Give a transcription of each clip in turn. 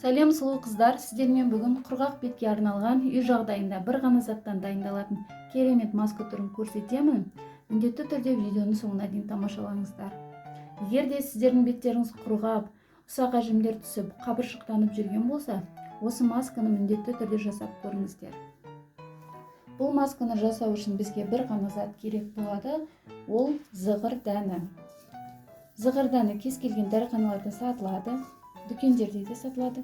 Сәлем сұлу қыздар, сіздермен бүгін құрғақ бетке арналған үй жағдайында бір ғана заттан дайындалатын керемет маска түрін көрсетемін. Міндетті түрде видеоны соңына дейін тамашалаңыздар. Егер де сіздердің беттеріңіз құрғап, ұсақ әжімдер түсіп, қабыршықтанып жүрген болса, осы масканы міндетті түрде жасап көріңіздер. Бұл масканы жасау үшін бізге бір ғана зат керек болады, ол зығыр дәні. Зығыр дәні кез келген дәріханаларда сатылады, дүкендерде де сатылады.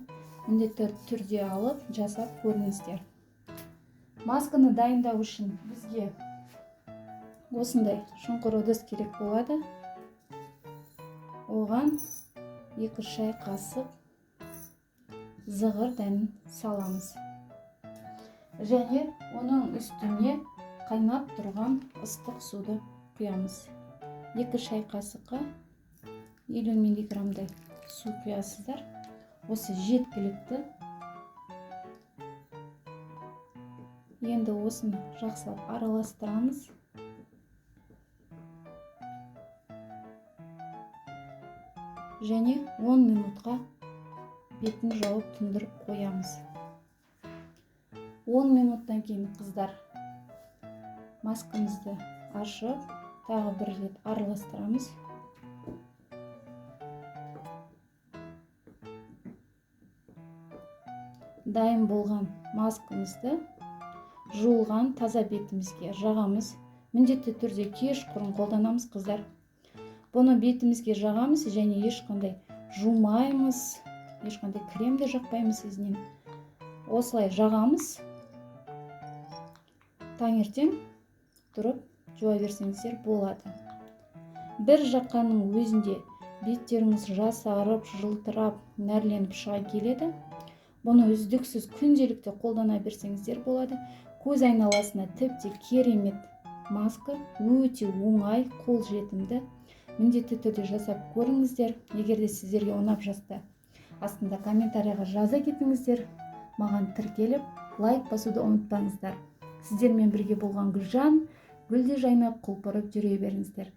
Міндетті түрде алып жасап көріңіздер. Масканы дайындау үшін бізге осындай шұңқыр ыдыс керек болады. Оған 2 шай қасық зығыр дәнін саламыз. Және оның үстіне қайнап тұрған ыстық суды құямыз. 2 шай қасыққа 50 мг су құясыздар. Осы жеткілікті. Енді осыны жақсылап араластырамыз. Және 10 минутқа бетін жауып тұндырып қоямыз. 10 минуттан кейін қыздар маскамызды ашып, тағы бір рет араластырамыз. Дайын болған маскамызды жуылған таза бетімізге жағамыз. Міндетті түрде кешқұрым қолданамыз қыздар. Бұны бетімізге жағамыз және ешқандай жумаймыз, ешқандай кремді жақпаймыз ізінен. Осылай жағамыз. Таңертең тұрып жуа берсеңіздер болады. Бір жаққанның өзінде беттеріңіз жасарып, жылтырап, нәрленіп шыға келеді. Бұны үздіксіз күнделікті қолдана берсеңіздер болады. Көз айналасына тіпті керемет маска, өте оңай, қолжетімді. Міндетті түрде жасап көріңіздер. Егер де сіздерге ұнап жатса, астында комментарийға жаза кетіңіздер. Маған тіркеліп, лайк басуды ұмытпаңыздар. Сіздермен бірге болған Гүлжан, гүлде жайнап құлпырып жүре беріңіздер.